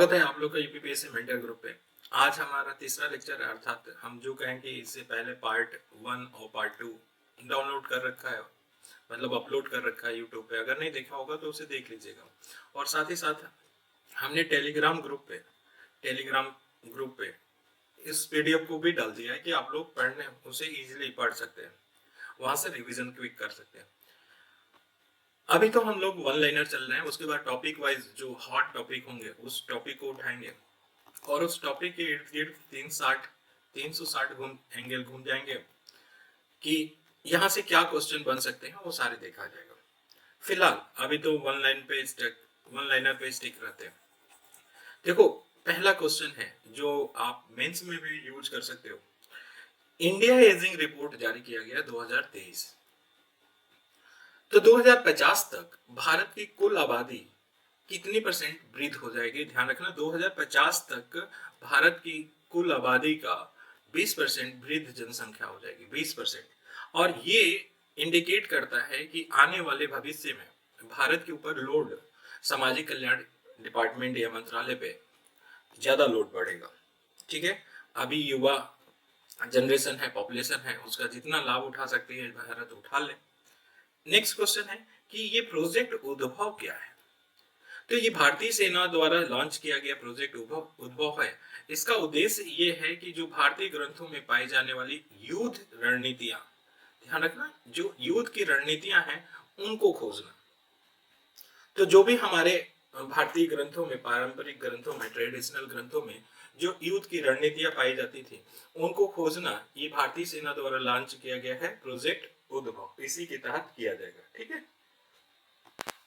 स्वागत है आप लोग का यूपीपीएससी मेंटर ग्रुप पे। आज हमारा तीसरा लेक्चर है, अर्थात हम जो कहें कि इससे पहले पार्ट 1 और पार्ट 2 डाउनलोड कर रखा है, मतलब अपलोड कर रखा है यूट्यूब पे। अगर नहीं देखा होगा तो उसे देख लीजिएगा। और साथ ही साथ हमने टेलीग्राम ग्रुप पे इस पीडीएफ को भी डाल दिया है कि आप लोग पढ़ने उसे इजीली पढ़ सकते हैं, वहां से रिविजन क्विक कर सकते हैं। अभी तो हम लोग वन लाइनर चल रहे हैं, उसके बाद टॉपिक वाइज जो हॉट टॉपिक होंगे उस टॉपिक को उठाएंगे और उस टॉपिक के इर्द गिर्द 360 घूम जाएंगे कि यहाँ से क्या क्वेश्चन बन सकते हैं, वो सारे देखा जाएगा। फिलहाल अभी तो वन लाइनर पे स्टिक रहते हैं। देखो, पहला क्वेश्चन है जो आप मेंस में भी यूज कर सकते हो। इंडिया एजिंग रिपोर्ट जारी किया गया 2023। तो 2050 तक भारत की कुल आबादी कितनी परसेंट वृद्धि हो जाएगी? ध्यान रखना, 2050 तक भारत की कुल आबादी का 20% वृद्ध जनसंख्या हो जाएगी, 20%। और ये इंडिकेट करता है कि आने वाले भविष्य में भारत के ऊपर लोड सामाजिक कल्याण डिपार्टमेंट या मंत्रालय पे ज्यादा लोड बढ़ेगा। ठीक है, अभी युवा जनरेशन है, पॉपुलेशन है, उसका जितना लाभ उठा सकती है भारत उठा ले। नेक्स्ट क्वेश्चन है कि ये प्रोजेक्ट उद्भव क्या है? तो ये भारतीय सेना द्वारा लॉन्च किया गया प्रोजेक्ट उद्भव है। इसका उद्देश्य ये है कि जो भारतीय ग्रंथों में पाई जाने वाली युद्ध रणनीतियां, ध्यान रखना, जो युद्ध की रणनीतियां हैं उनको खोजना। तो जो भी हमारे भारतीय ग्रंथों में, पारंपरिक ग्रंथों में, ट्रेडिशनल ग्रंथों में जो युद्ध की रणनीतियां पाई जाती थी उनको खोजना, ये भारतीय सेना द्वारा लॉन्च किया गया है प्रोजेक्ट उद्भव, इसी के तहत किया जाएगा। ठीक है,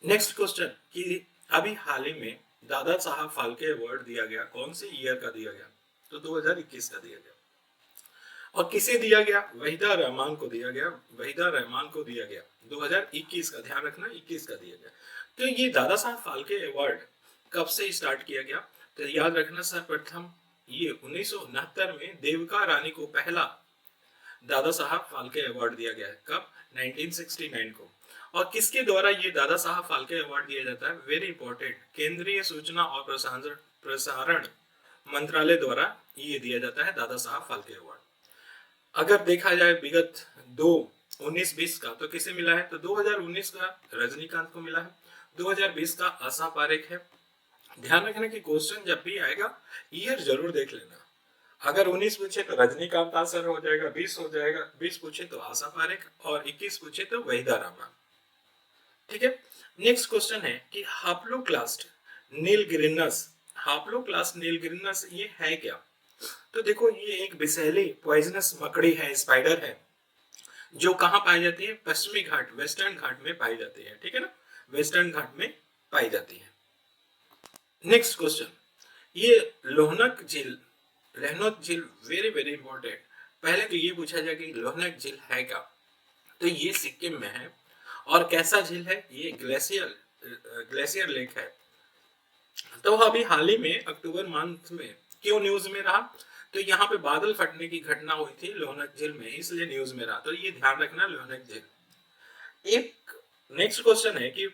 नेक्स्ट क्वेश्चन कि अभी हाल ही में दादा साहब फाल्के अवार्ड दिया गया, कौन से ईयर का दिया गया? तो 2021 का दिया गया। और किसे दिया गया? वहीदा रहमान को दिया गया। 2021 का, ध्यान रखना, 21 का दिया गया। तो ये दादा साहब फाल्के अवार्ड कब से स्टार्ट किया गया? तो याद रखना, सर्वप्रथम ये 1969 में देविका रानी को पहला दादा साहब फाल्के अवार्ड दिया गया है। कब? 1969 को। और किसके द्वारा ये दादा साहब फाल्के अवार्ड दिया जाता है? वेरी इंपॉर्टेंट, केंद्रीय सूचना और प्रसारण मंत्रालय द्वारा ये दिया जाता है दादा साहब फाल्के अवार्ड। अगर देखा जाए विगत 19-20 का, तो किसे मिला है? तो 2019 का रजनीकांत को मिला है, 2020 का आशा पारेख है। ध्यान रखना कि क्वेश्चन जब भी आएगा ईयर जरूर देख लेना। अगर 19 पूछे तो रजनीकांत आंसर हो जाएगा, 20 हो जाएगा, 20 पूछे तो आशा पारेख, और 21 पूछे तो वहीदा रहमान। ठीक है, नेक्स्ट क्वेश्चन है कि हाप्लोक्लास्ट नीलगिरिनस ये है क्या? तो देखो, ये एक विषैली पॉइजनस मकड़ी है, स्पाइडर है, जो कहाँ पाई जाती है? पश्चिमी घाट, वेस्टर्न घाट में पाई जाती है। ठीक है ना, वेस्टर्न घाट में पाई जाती है। नेक्स्ट क्वेश्चन, ये लोहनक झील वेरी वेरी इंपॉर्टेंट। पहले तो ये पूछा जाए कि लोहनक झील है क्या? तो ये सिक्किम में है। और कैसा झील है? ये ग्लेशियर लेक है। तो अभी हाल ही में अक्टूबर मंथ में क्यों न्यूज में रहा? तो यहाँ पे बादल फटने की घटना हुई थी लोहनक झील में, इसलिए न्यूज में रहा। तो ये ध्यान रखना, लोहनक झील। एक नेक्स्ट क्वेश्चन है कि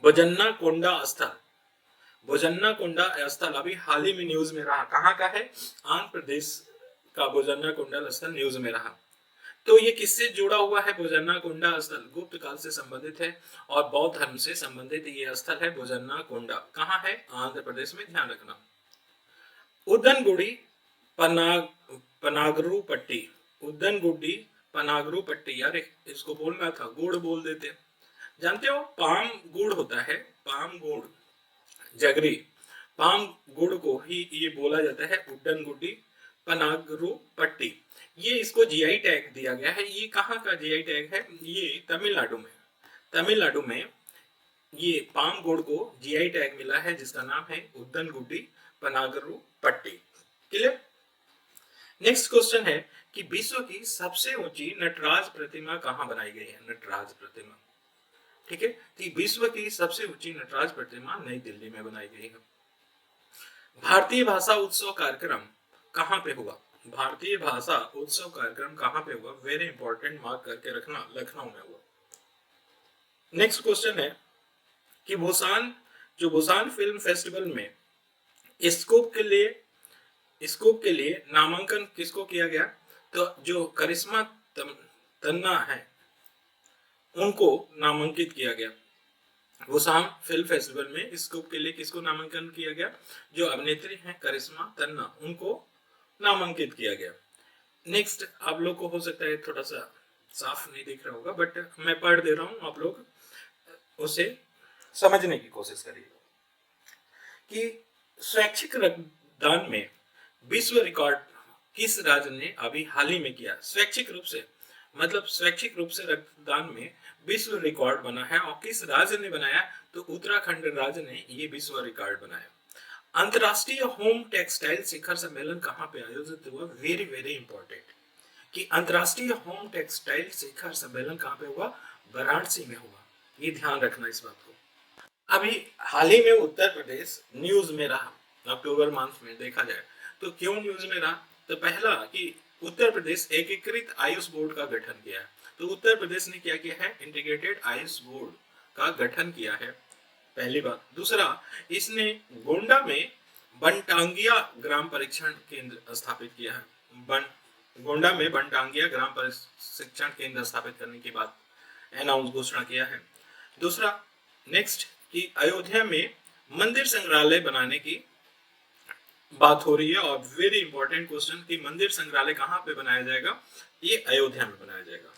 बोजन्ना कोंडा स्थल अभी हाल ही में न्यूज में रहा। कहाँ का है? आंध्र प्रदेश का बोजन्ना कोंडा स्थल न्यूज में रहा। तो ये किससे जुड़ा हुआ है? बोजन्ना कोंडा स्थल गुप्त काल से संबंधित है और बौद्ध धर्म से संबंधित ये स्थल है बोजन्ना कोंडा। कहाँ है? आंध्र प्रदेश में, ध्यान रखना। उद्दनगुडी पनागरू पट्टी, यार इसको बोलना था, गुड़ बोल देते। जानते हो, पाम गुड़ होता है, पाम गुड़, जगरी पाम गुड़ को ही ये बोला जाता है उड्डनगुडी पनागरू पट्टी। ये इसको जीआई टैग दिया गया है। ये कहाँ का जीआई टैग है? ये तमिलनाडु में ये पाम गुड़ को जीआई टैग मिला है, जिसका नाम है उद्दनगुडी पनागरू पट्टी। क्लियर? नेक्स्ट क्वेश्चन है कि विश्व की सबसे ऊंची नटराज प्रतिमा कहाँ बनाई गई है? नटराज प्रतिमा, ठीक है, तो विश्व की सबसे ऊंची नटराज प्रतिमा नई दिल्ली में बनाई गई है। भारतीय भाषा उत्सव कार्यक्रम कहाँ पे हुआ? भारतीय भाषा उत्सव कार्यक्रम कहाँ पे हुआ? वेरी इंपॉर्टेंट, मार्क करके रखना, लखनऊ में हुआ। नेक्स्ट क्वेश्चन है कि भूसान जो बुसान फिल्म फेस्टिवल में स्कूप के लिए नामांकन किसको किया गया, तो जो करिश्मा तन्ना है उनको नामांकित किया गया। बुसान फिल्म फेस्टिवल में स्कूप के लिए किसको नामांकन किया गया, जो अभिनेत्री हैं करिश्मा तन्ना उनको नामांकित किया गया। नेक्स्ट आप लोग को हो सकता है थोड़ा सा साफ नहीं दिख रहा होगा, बट मैं पढ़ दे रहा हूं, आप लोग उसे समझने की कोशिश करिए कि स्वैच्छिक रक्तदान में विश्व रिकॉर्ड किस राज्य ने अभी हाल ही में किया। स्वैच्छिक रूप से मतलब स्वैच्छिक रूप से रक्तदान में विश्व रिकॉर्ड बना है, और किस राज्य ने बनाया, तो उत्तराखंड राज्य ने ये विश्व रिकॉर्ड बनाया। अंतरराष्ट्रीय होम टेक्सटाइल शिखर सम्मेलन कहाँ पे आयोजित हुआ, वेरी वेरी इंपॉर्टेंट, कि अंतरराष्ट्रीय होम टेक्सटाइल शिखर सम्मेलन कहाँ पे हुआ, वाराणसी में हुआ। ये ध्यान रखना इस बात को। अभी हाल ही में उत्तर प्रदेश न्यूज में रहा, अक्टूबर मंथ में देखा जाए तो क्यों न्यूज में रहा, तो पहला कि उत्तर प्रदेश एकीकृत आयुष बोर्ड का गठन किया है। तो उत्तर प्रदेश ने क्या किया है, इंटीग्रेटेड आयुष बोर्ड का गठन किया है, पहली बात। दूसरा, इसने गोंडा में बनटांगिया ग्राम परीक्षण केंद्र स्थापित किया है। गोंडा में बनटांगिया ग्राम प्रशिक्षण केंद्र स्थापित करने की बात अनाउंस घोषणा किया है। दूसरा, नेक्स्ट कि अयोध्या में मंदिर संग्रहालय बनाने की बात हो रही है, और वेरी इंपॉर्टेंट क्वेश्चन कि मंदिर संग्रहालय कहाँ पे बनाया जाएगा, ये अयोध्या में बनाया जाएगा।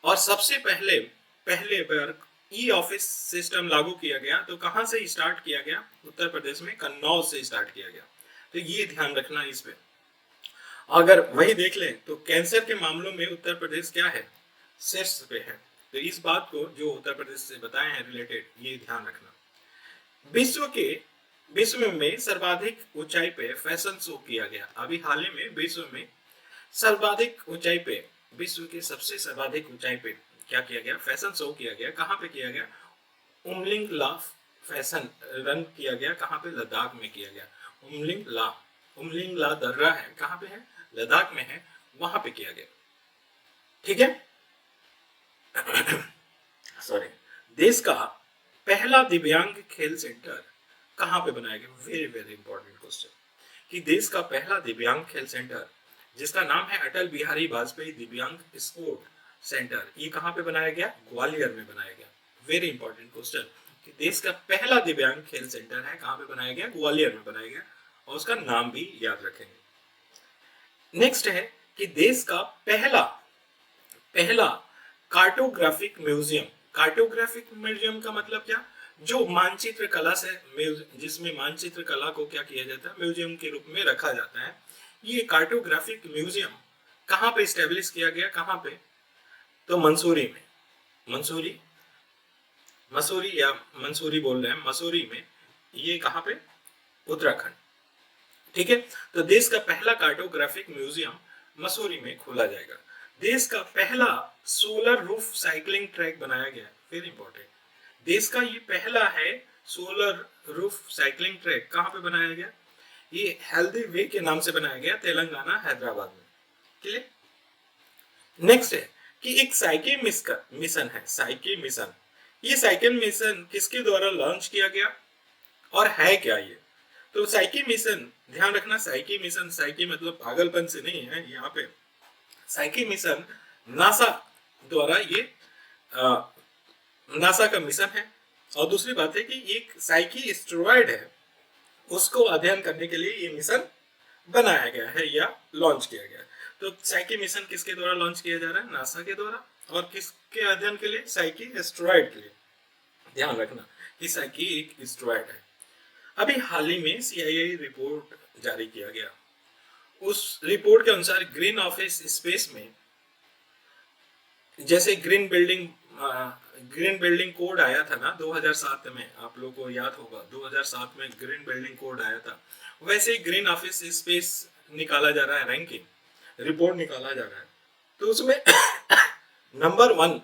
और सबसे पहले बार ई ऑफिस सिस्टम लागू किया गया, तो कहाँ से स्टार्ट किया गया, उत्तर प्रदेश में कन्नौज से स्टार्ट किया गया। तो ये ध्यान रखना इस पे। अगर वही देख लें तो कैंसर के मामलों में उत्तर प्रदेश क्या है, शीर्ष पे है। तो इस बात को जो उत्तर प्रदेश से बताए हैं रिलेटेड, ये ध्यान रखना। विश्व में सर्वाधिक ऊंचाई पे फैशन शो किया गया। अभी हाल ही में विश्व में सर्वाधिक ऊंचाई पे, विश्व के सबसे सर्वाधिक ऊंचाई पे क्या किया गया, फैशन शो किया गया। कहाँ पे किया गया, उमलिंग ला फैशन रन किया गया। कहाँ पे, लद्दाख में किया गया। उमलिंग ला दर्रा है, कहाँ पे है, लद्दाख में है, वहां पे किया गया। ठीक है। सॉरी। देश का पहला दिव्यांग खेल सेंटर कहाँ पे बनाया गया, वेरी वेरी इंपॉर्टेंट क्वेश्चन, कि देश का पहला दिव्यांग खेल सेंटर जिसका नाम है अटल बिहारी वाजपेयी दिव्यांग स्पोर्ट सेंटर, ये कहाँ पे बनाया गया, ग्वालियर में बनाया गया। वेरी इंपॉर्टेंट क्वेश्चन कि देश का पहला दिव्यांग खेल सेंटर है, कहाँ पे बनाया गया, ग्वालियर में बनाया गया, और उसका नाम भी याद रखेंगे। नेक्स्ट है कि देश का पहला कार्टोग्राफिक म्यूजियम। कार्टोग्राफिक म्यूजियम का मतलब क्या, जो मानचित्र कला से, जिसमें मानचित्र कला को क्या किया जाता है, म्यूजियम के रूप में रखा जाता है। ये कार्टोग्राफिक म्यूजियम कहाँ पे स्टैब्लिश किया गया, कहाँ पे, तो मंसूरी में, मंसूरी बोल रहे हैं, मसूरी में। ये कहाँ पे, उत्तराखंड। ठीक है। तो देश का पहला कार्टोग्राफिक म्यूजियम मसूरी में खोला जाएगा। देश का पहला सोलर रूफ साइकिलिंग ट्रैक बनाया गया, वेरी इंपॉर्टेंट। देश का ये पहला है सोलर रूफ साइकिलिंग ट्रैक, कहाँ पे बनाया गया, ये हेल्दी वे के नाम से बनाया गया, तेलंगाना हैदराबाद में। क्लियर। नेक्स्ट है कि एक साइकिल मिशन है, साइकिल मिशन। ये साइकिल मिशन किसके द्वारा लॉन्च किया गया और है क्या ये, तो साइकिल मिशन, ध्यान रखना, साइकिल मिशन, साइकिल मतलब पागलपन से नहीं है, यहाँ पे साइकिल मिशन नासा द्वारा, ये नासा का मिशन है। और दूसरी बात है कि एक साइकिल एस्टेरॉयड है, उसको अध्ययन करने के लिए ये मिशन बनाया गया है या लॉन्च किया गया है। तो साइकिल मिशन किसके द्वारा लॉन्च किया जा रहा है, नासा के द्वारा, और किसके अध्ययन के लिए, साइकिल एस्टेरॉयड के लिए। ध्यान रखना कि साइकिल एक एस्टेरॉयड है। अभी हाल ही में CIA रिपोर्ट जारी किया गया, उस रिपोर्ट के अनुसार ग्रीन ऑफिस स्पेस में, जैसे ग्रीन बिल्डिंग कोड आया था ना 2007 में, आप लोगों को याद होगा 2007 में ग्रीन बिल्डिंग कोड आया था, वैसे ही ग्रीन ऑफिस स्पेस निकाला जा रहा है, रैंकिंग रिपोर्ट निकाला जा रहा है। तो उसमें नंबर 1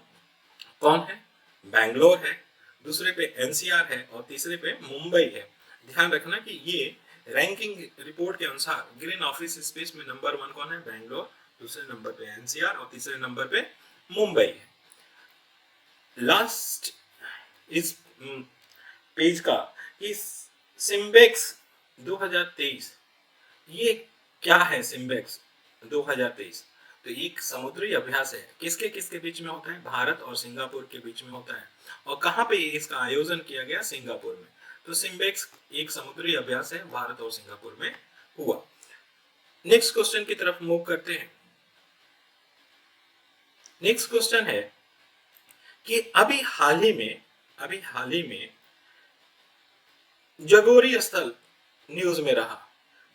कौन है, बैंगलोर है, दूसरे पे NCR है, और तीसरे पे मुंबई है। ध्यान रखना कि ये रैंकिंग रिपोर्ट के अनुसार ग्रीन ऑफिस स्पेस में नंबर 1 कौन है, बैंगलोर, दूसरे नंबर पे NCR, और तीसरे नंबर पे मुंबई है। लास्ट इस पेज का कि सिम्बेक्स 2023, ये क्या है सिम्बेक्स 2023? तो एक समुद्री अभ्यास है, किसके किसके बीच में होता है? भारत और सिंगापुर के बीच में होता है। और कहाँ पे इसका आयोजन किया गया? सिंगापुर में। तो सिम्बेक्स एक समुद्री अभ्यास है, भारत और सिंगापुर में हुआ। नेक्स्ट क्वेश्चन की तरफ मूव करते हैं। नेक्स्ट क्वेश्चन है कि अभी हाल ही में जगोरी स्थल न्यूज में रहा।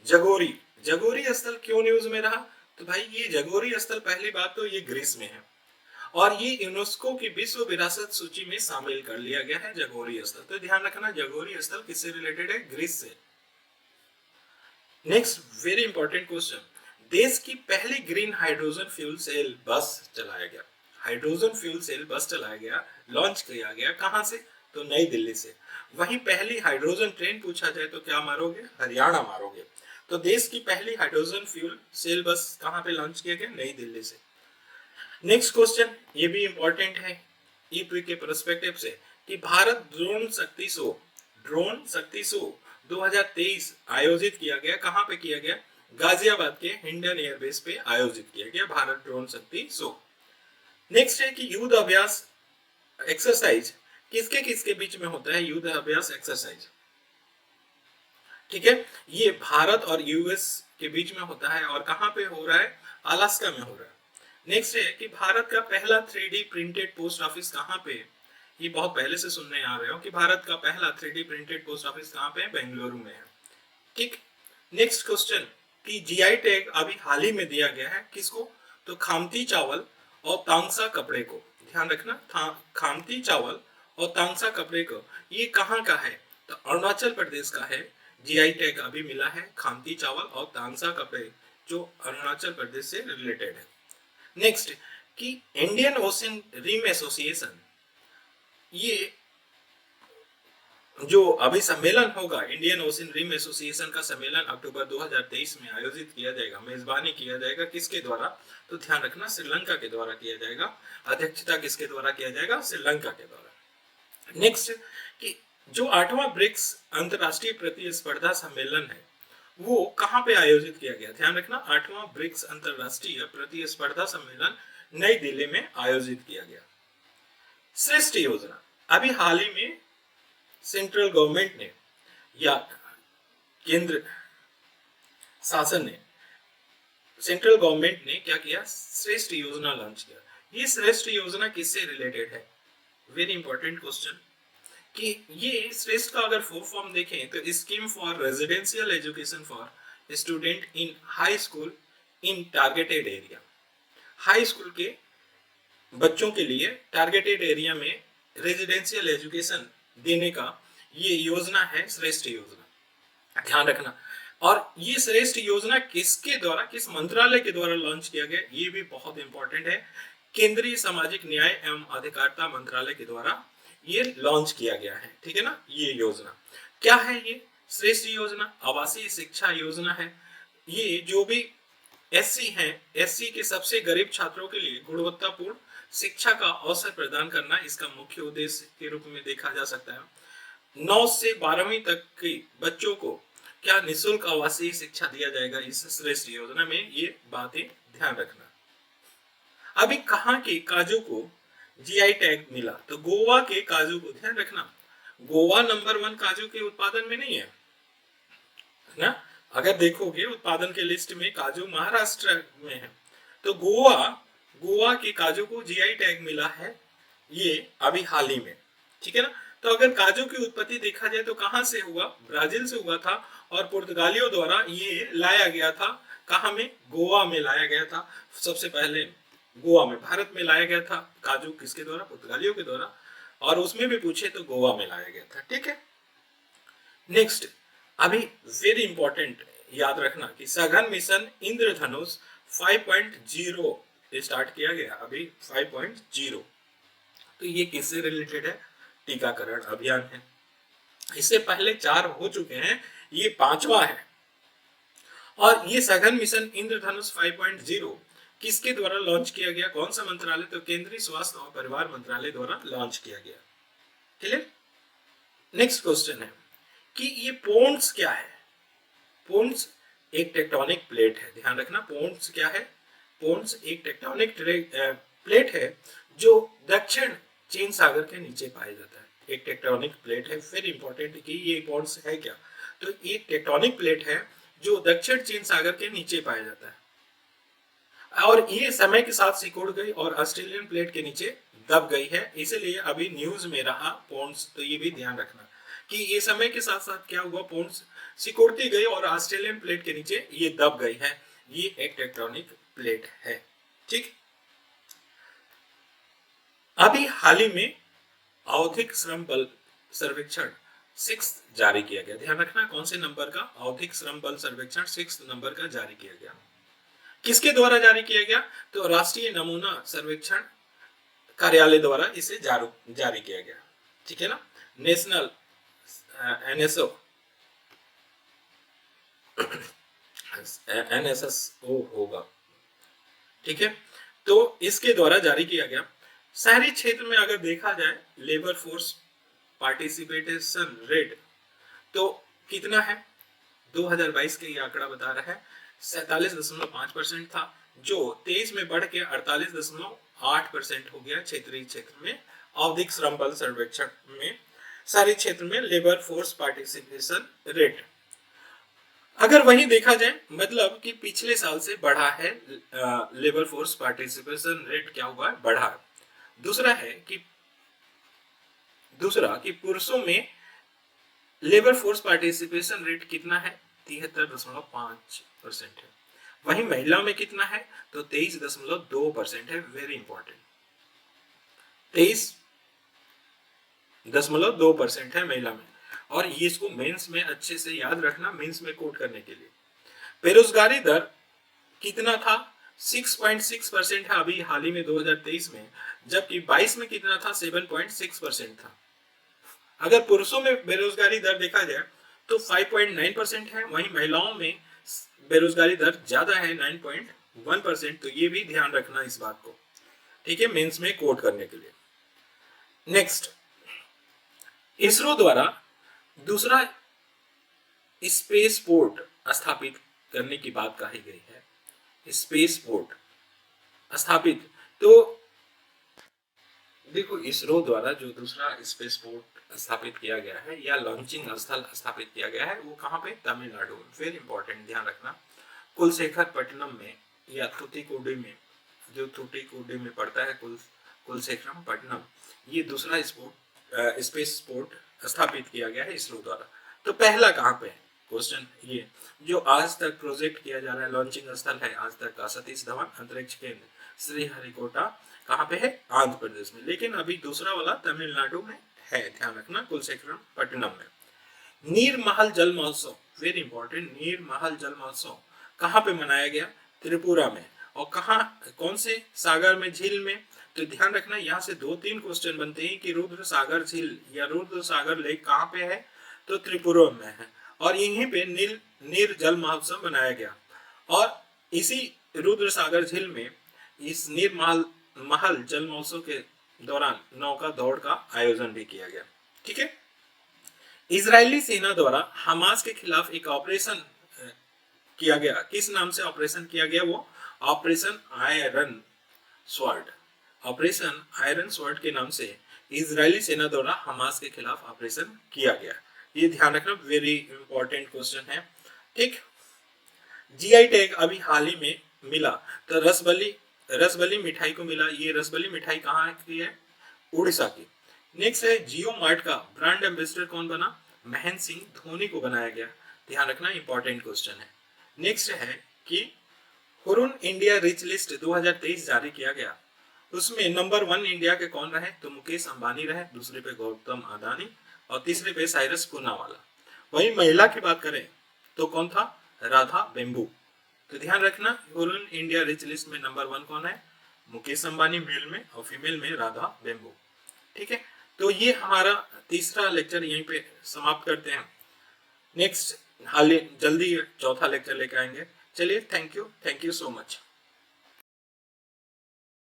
जगोरी जगोरी स्थल क्यों न्यूज में रहा? तो भाई ये जगोरी स्थल, पहली बात तो ये ग्रीस में है और ये यूनेस्को की विश्व विरासत सूची में शामिल कर लिया गया है जगोरी स्थल। तो ध्यान रखना, जगोरी स्थल किससे रिलेटेड है? ग्रीस से। नेक्स्ट वेरी इंपॉर्टेंट क्वेश्चन, देश की पहली ग्रीन हाइड्रोजन फ्यूल सेल बस चलाया गया। हाइड्रोजन फ्यूल सेल बस चलाया गया, लॉन्च किया गया, कहां से? तो नई दिल्ली से। वहीं पहली हाइड्रोजन ट्रेन पूछा जाए तो क्या मारोगे? हरियाणा मारोगे। तो देश की पहली हाइड्रोजन फ्यूल सेल बस कहां पे लॉन्च किया गया? नई दिल्ली से। नेक्स्ट क्वेश्चन, ये भी इंपॉर्टेंट है ईप्री के पर्सपेक्टिव से, कि भारत ड्रोन शक्ति शो 2023 आयोजित किया गया। कहां पे किया गया? गाजियाबाद के हिंडन एयरबेस पे आयोजित किया गया भारत ड्रोन शक्ति शो। नेक्स्ट है कि युद्ध अभ्यास एक्सरसाइज किसके किसके बीच में होता है? युद्ध अभ्यास एक्सरसाइज, ठीक है, ये भारत और यूएस के बीच में होता है। और कहां पे हो रहा है? अलास्का में हो रहा है। नेक्स्ट है कि भारत का पहला 3D प्रिंटेड पोस्ट ऑफिस कहां पे? ये बहुत पहले से सुनने आ रहे हो कि भारत का पहला 3D प्रिंटेड पोस्ट ऑफिस कहां पे है? बेंगलुरु में है। ठीक। नेक्स्ट क्वेश्चन, कि जीआई टैग अभी हाल ही में दिया गया है किसको? तो खामती चावल और तांगसा कपड़े को। ध्यान रखना, खामती चावल और तांगसा कपड़े को, ये कहां का है? तो अरुणाचल प्रदेश का है। जीआई टैग अभी मिला है खामती चावल और तांगसा कपड़े, जो अरुणाचल प्रदेश से रिलेटेड है। नेक्स्ट, कि इंडियन ओशन रिम एसोसिएशन, ये जो अभी सम्मेलन होगा, इंडियन ओशन रिम एसोसिएशन का सम्मेलन अक्टूबर 2023 में आयोजित किया जाएगा। मेजबानी किया जाएगा किसके द्वारा? तो ध्यान रखना, श्रीलंका के द्वारा किया जाएगा। अध्यक्षता किसके द्वारा किया जाएगा? श्रीलंका के द्वारा। नेक्स्ट, कि जो 8वां ब्रिक्स अंतरराष्ट्रीय प्रतिस्पर्धा सम्मेलन है, वो कहां पे आयोजित किया गया? ध्यान रखना, 8वां ब्रिक्स अंतरराष्ट्रीय प्रतिस्पर्धा सम्मेलन नई दिल्ली में आयोजित किया गया। श्रेष्ठ योजना, अभी हाल ही में सेंट्रल गवर्नमेंट ने या केंद्र शासन ने, सेंट्रल गवर्नमेंट ने क्या किया? श्रेष्ठ योजना लॉन्च किया। ये श्रेष्ठ योजना किससे रिलेटेड है? वेरी इंपॉर्टेंट क्वेश्चन, कि ये श्रेष्ठ का अगर फुल फॉर्म देखें तो scheme for residential education for student in high school in targeted area. High school के बच्चों के लिए टारगेटेड एरिया में रेजिडेंशियल एजुकेशन देने का ये योजना है, श्रेष्ठ योजना। ध्यान रखना, और ये श्रेष्ठ योजना किसके द्वारा, किस मंत्रालय के द्वारा लॉन्च किया गया? ये भी बहुत इंपॉर्टेंट है। केंद्रीय सामाजिक न्याय एवं अधिकारिता मंत्रालय के द्वारा ये लॉन्च किया गया है। ठीक है ना। ये योजना क्या है? ये श्रेष्ठ योजना आवासीय शिक्षा योजना है। ये जो भी एससी हैं, एससी के सबसे गरीब छात्रों के लिए गुणवत्तापूर्ण शिक्षा का अवसर प्रदान करना इसका मुख्य उद्देश्य के रूप में देखा जा सकता है। 9 से 12वीं तक के बच्चों को क्या निःशुल्क आवासीय शिक्षा दिया जाएगा इस श्रेष्ठ योजना में, ये बातें ध्यान रखना। अभी कहाँ के काजू को जीआई टैग मिला? तो गोवा के काजू को। ध्यान रखना, गोवा नंबर 1 काजू के उत्पादन में नहीं है ना। अगर देखोगे उत्पादन के लिस्ट में काजू महाराष्ट्र में है, तो गोवा के काजू को जीआई टैग मिला है ये अभी हाल ही में। ठीक है ना। तो अगर काजू की उत्पत्ति देखा जाए तो कहां से हुआ? ब्राजील से हुआ था, और पुर्तगालियों द्वारा ये लाया गया था। कहां में? गोवा में लाया गया था। सबसे पहले गोवा में, भारत में लाया गया था काजू, किसके द्वारा? पुर्तगालियों के द्वारा। और उसमें भी पूछे तो गोवा में लाया गया था। ठीक है। नेक्स्ट, अभी वेरी इंपॉर्टेंट याद रखना कि सघन मिशन इंद्रधनुष 5.0 स्टार्ट किया गया अभी 5.0। तो ये किससे रिलेटेड है? टीकाकरण अभियान है। इससे पहले 4 हो चुके हैं, ये 5वां है। और ये सघन मिशन इंद्रधनुष 5.0 किसके द्वारा लॉन्च किया गया? कौन सा मंत्रालय? तो केंद्रीय स्वास्थ्य और परिवार मंत्रालय द्वारा लॉन्च किया गया। क्लियर। नेक्स्ट क्वेश्चन है कि ये पोन्स क्या है। पोन्स एक टेक्टोनिक प्लेट है, ध्यान रखना। पोन्स क्या है? पोन्स एक टेक्टोनिक प्लेट है जो दक्षिण चीन सागर के नीचे पाया जाता है। एक टेक्टोनिक प्लेट है, वेरी इंपॉर्टेंट कि ये पोन्स है क्या। तो एक टेक्टोनिक प्लेट है जो दक्षिण चीन सागर के नीचे पाया जाता है और ये समय के साथ सिकुड़ गई और ऑस्ट्रेलियन प्लेट के नीचे दब गई है, इसीलिए अभी न्यूज में रहा पोन्स। तो ये भी ध्यान रखना कि ये समय के साथ साथ क्या हुआ, पोन्स सिकुड़ती गई और ऑस्ट्रेलियन प्लेट के नीचे ये दब गई है। ये एक टेक्टोनिक प्लेट है, ठीक। अभी हाल ही में औद्योगिक श्रम बल सर्वेक्षण 6 जारी किया गया। ध्यान रखना कौन से नंबर का? औद्योगिक श्रम बल सर्वेक्षण 6 नंबर का जारी किया गया। किसके द्वारा जारी किया गया? तो राष्ट्रीय नमूना सर्वेक्षण कार्यालय द्वारा इसे जारी किया गया, ठीक है ना। नेशनल एनएसओ एनएसएसओ होगा, ठीक है। तो इसके द्वारा जारी किया गया। शहरी क्षेत्र में अगर देखा जाए लेबर फोर्स पार्टिसिपेशन रेट तो कितना है? 2022 के ये आंकड़ा बता रहा है 47.5% था, जो 23 में बढ़ के 48.8% हो गया क्षेत्रीय क्षेत्र में। औद्योगिक श्रम बल सर्वेक्षण में शहरी क्षेत्र में लेबर फोर्स पार्टिसिपेशन रेट अगर वही देखा जाए, मतलब कि पिछले साल से बढ़ा है। लेबर फोर्स पार्टिसिपेशन रेट क्या हुआ? बढ़ा। दूसरा कि पुरुषों में लेबर फोर्स पार्टिसिपेशन रेट कितना है? 73.5% है। वहीं महिला में कितना है? तो 23.2% है। वेरी इंपॉर्टेंट, 23.2% है महिला में। और ये इसको मेंस में अच्छे से याद रखना, मेंस में कोट करने के लिए। बेरोजगारी दर कितना था? 6.6% है अभी हाल ही में 2023 में, जबकि 22 में कितना था? 7.6% था। अगर पुरुषों में बेरोजगारी दर देखा जाए तो 5.9% है, वहीं महिलाओं में बेरोजगारी दर ज्यादा है 9.1%। तो ये भी ध्यान रखना इस बात को, ठीक है, मेंस में कोट करने के लिए। नेक्स्ट, इसरो द्वारा दूसरा स्पेस पोर्ट स्थापित करने की बात कही गई है। स्पेस पोर्ट स्थापित, तो देखो इसरो द्वारा जो दूसरा स्पेस पोर्ट स्थापित किया गया है या लॉन्चिंग स्थल स्थापित किया गया है वो कहाँ पे? तमिलनाडु में। वेरी इंपॉर्टेंट, ध्यान रखना। कुलशेखरपट्टनम में या थूथुकुडी में, जो थूथुकुडी में पड़ता है कुलशेखरपट्टनम, ये दूसरा स्पेस पोर्ट स्थापित किया गया है इसरो द्वारा। तो पहला कहाँ पे है? क्वेश्चन ये जो आज तक प्रोजेक्ट किया जा रहा है, लॉन्चिंग स्थल है आज तक का सतीश धवन अंतरिक्ष केंद्र श्रीहरिकोटा, कहाँ पे है? आंध्र प्रदेश में। लेकिन अभी दूसरा वाला तमिलनाडु में है, ध्यान रखना, कुलशेखरपट्टनम में। नीरमहल जल महोत्सव, वेरी इंपॉर्टेंट, नीरमहल जल महोत्सव कहाँ पे मनाया गया? त्रिपुरा में। और कहाँ, कौन से सागर में? झील में। तो ध्यान रखना यहाँ से 2-3 क्वेश्चन बनते हैं कि रुद्र सागर झील या रुद्र सागर लेक कहाँ पे है? तो त्रिपुरा में है। और यहीं पे नीर जल महोत्सव बनाया गया और इसी रुद्र सागर झील में इस नीरमहल जल महोत्सव के दौरान नौका दौड़ का आयोजन भी किया गया, ठीक है। इजरायली सेना द्वारा हमास के खिलाफ एक ऑपरेशन किया गया। किस नाम से ऑपरेशन किया गया? वो operation iron sword. Operation iron sword के नाम से इजरायली सेना द्वारा हमास के खिलाफ ऑपरेशन किया गया। ये ध्यान रखना, वेरी इंपॉर्टेंट क्वेश्चन है, ठीक। जीआई टैग अभी हाल ही में मिला, तो रसबली मिठाई को मिला। ये रसबली मिठाई कहाँ की है? उड़ीसा की। नेक्स्ट है जियो मार्ट का ब्रांड एम्बेसडर कौन बना? महेंद्र सिंह धोनी को बनाया गया। ध्यान रखना, इंपॉर्टेंट क्वेश्चन है। नेक्स्ट है कि हुरुन इंडिया रिच लिस्ट 2023 जारी किया गया, उसमें नंबर 1 इंडिया के कौन रहे? तो मुकेश अंबानी रहे, दूसरे पे गौतम अदानी और तीसरे पे साइरस पूनावाला। वहीं महिला की बात करें तो कौन था? राधा बेम्बू। तो ध्यान रखना, हुरुन इंडिया रिच लिस्ट में नंबर 1 कौन है? मुकेश अंबानी मेल में और फीमेल में राधा बेम्बू, ठीक है। तो ये हमारा तीसरा लेक्चर यहीं पे समाप्त करते हैं। नेक्स्ट जल्दी चौथा लेक्चर लेकर आएंगे। चलिए, थैंक यू सो मच।